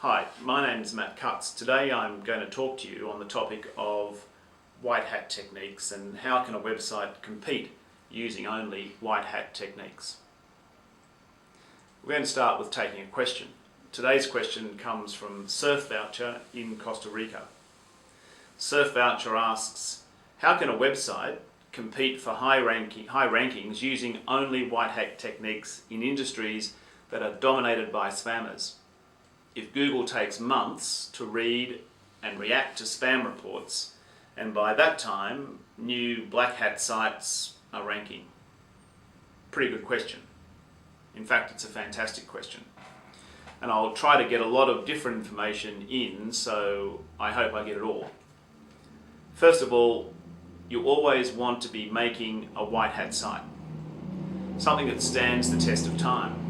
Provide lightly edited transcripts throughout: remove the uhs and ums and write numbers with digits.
Hi, my name is Matt Cutts. Today I'm going to talk to you on the topic of white hat techniques and how can a website compete using only white hat techniques. We're going to start with taking a question. Today's question comes from Surf Voucher in Costa Rica. Surf Voucher asks, how can a website compete for high rankings using only white hat techniques in industries that are dominated by spammers? If Google takes months to read and react to spam reports, and by that time, new black hat sites are ranking. Pretty good question. In fact, it's a fantastic question. And I'll try to get a lot of different information in, so I hope I get it all. First of all, you always want to be making a white hat site, something that stands the test of time.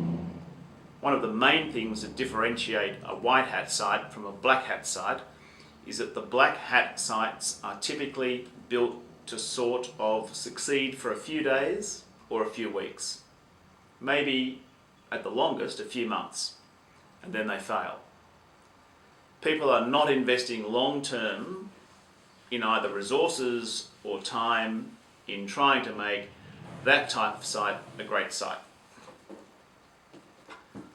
One of the main things that differentiate a white hat site from a black hat site is that the black hat sites are typically built to sort of succeed for a few days or a few weeks, maybe at the longest a few months, and then they fail. People are not investing long term in either resources or time in trying to make that type of site a great site.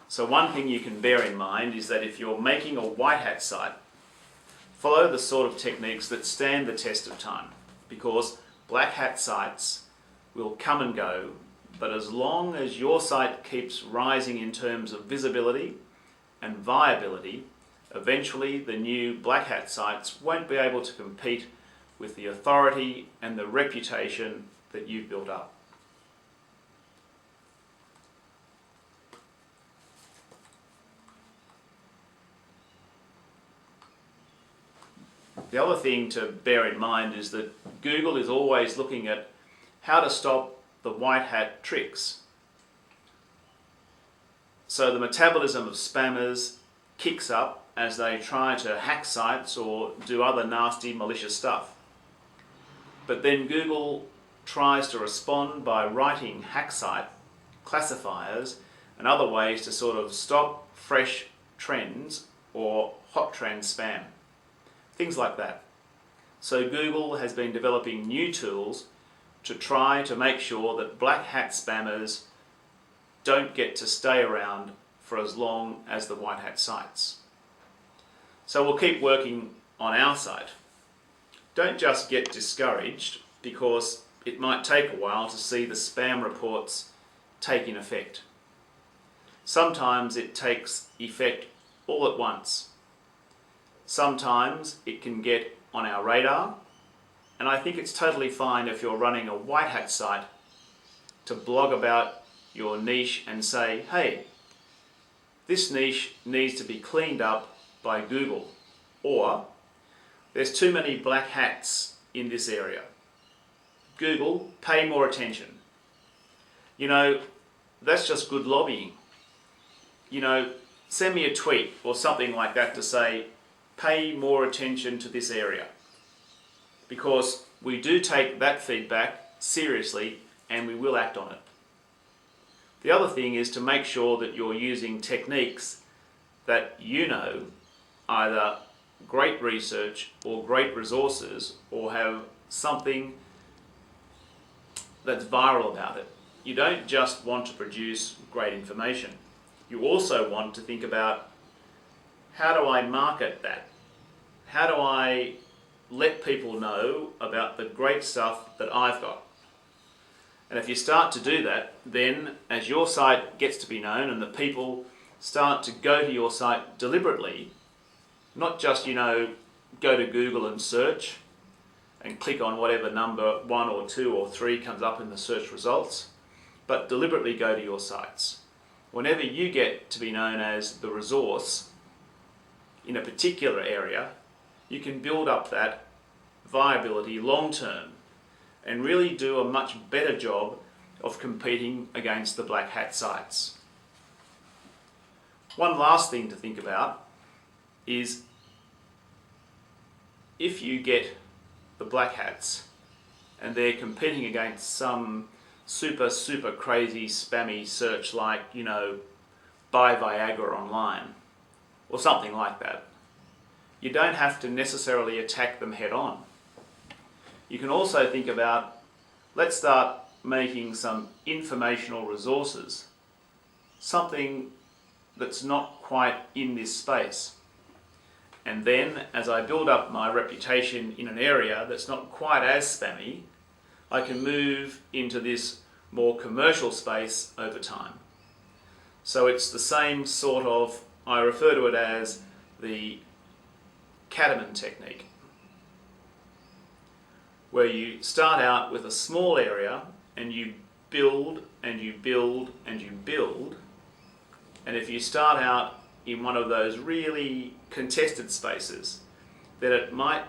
So one thing you can bear in mind is that if you're making a white hat site, follow the sort of techniques that stand the test of time, because black hat sites will come and go, but as long as your site keeps rising in terms of visibility and viability, eventually the new black hat sites won't be able to compete with the authority and the reputation that you've built up. The other thing to bear in mind is that Google is always looking at how to stop the white hat tricks. So the metabolism of spammers kicks up as they try to hack sites or do other nasty, malicious stuff. But then Google tries to respond by writing hack site classifiers and other ways to sort of stop fresh trends or hot trend spam. Things like that. So Google has been developing new tools to try to make sure that black hat spammers don't get to stay around for as long as the white hat sites. So we'll keep working on our site. Don't just get discouraged because it might take a while to see the spam reports taking effect. Sometimes it takes effect all at once. Sometimes it can get on our radar, and I think it's totally fine if you're running a white hat site to blog about your niche and say, hey, this niche needs to be cleaned up by Google, or there's too many black hats in this area. Google, pay more attention. You know, that's just good lobbying. You know, send me a tweet or something like that to say, pay more attention to this area, because we do take that feedback seriously and we will act on it. The other thing is to make sure that you're using techniques that you know either great research or great resources or have something that's viral about it. You don't just want to produce great information. You also want to think about, how do I market that? How do I let people know about the great stuff that I've got? And if you start to do that, then as your site gets to be known and the people start to go to your site deliberately, not just, go to Google and search and click on whatever number 1 or 2 or 3 comes up in the search results, but deliberately go to your sites. Whenever you get to be known as the resource in a particular area, you can build up that viability long term and really do a much better job of competing against the black hat sites. One last thing to think about is, if you get the black hats and they're competing against some super crazy spammy search like, buy Viagra online, or something like that. You don't have to necessarily attack them head on. You can also think about, let's start making some informational resources, something that's not quite in this space. And then, as I build up my reputation in an area that's not quite as spammy, I can move into this more commercial space over time. So it's the same sort of, I refer to it as the Costigan technique, where you start out with a small area and you build and you build and you build. And if you start out in one of those really contested spaces, then it might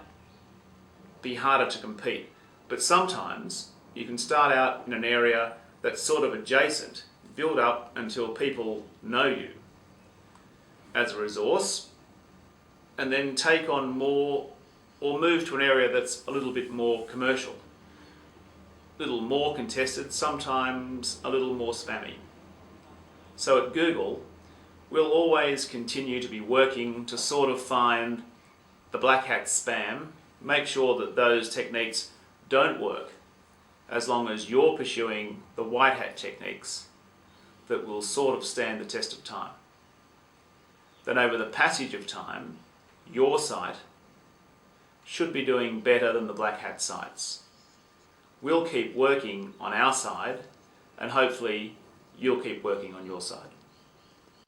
be harder to compete. But sometimes you can start out in an area that's sort of adjacent, build up until people know you as a resource, and then take on more, or move to an area that's a little bit more commercial, a little more contested, sometimes a little more spammy. So at Google, we'll always continue to be working to sort of find the black hat spam, make sure that those techniques don't work, as long as you're pursuing the white hat techniques that will sort of stand the test of time. Then over the passage of time, your site should be doing better than the black hat sites. We'll keep working on our side, and hopefully you'll keep working on your side.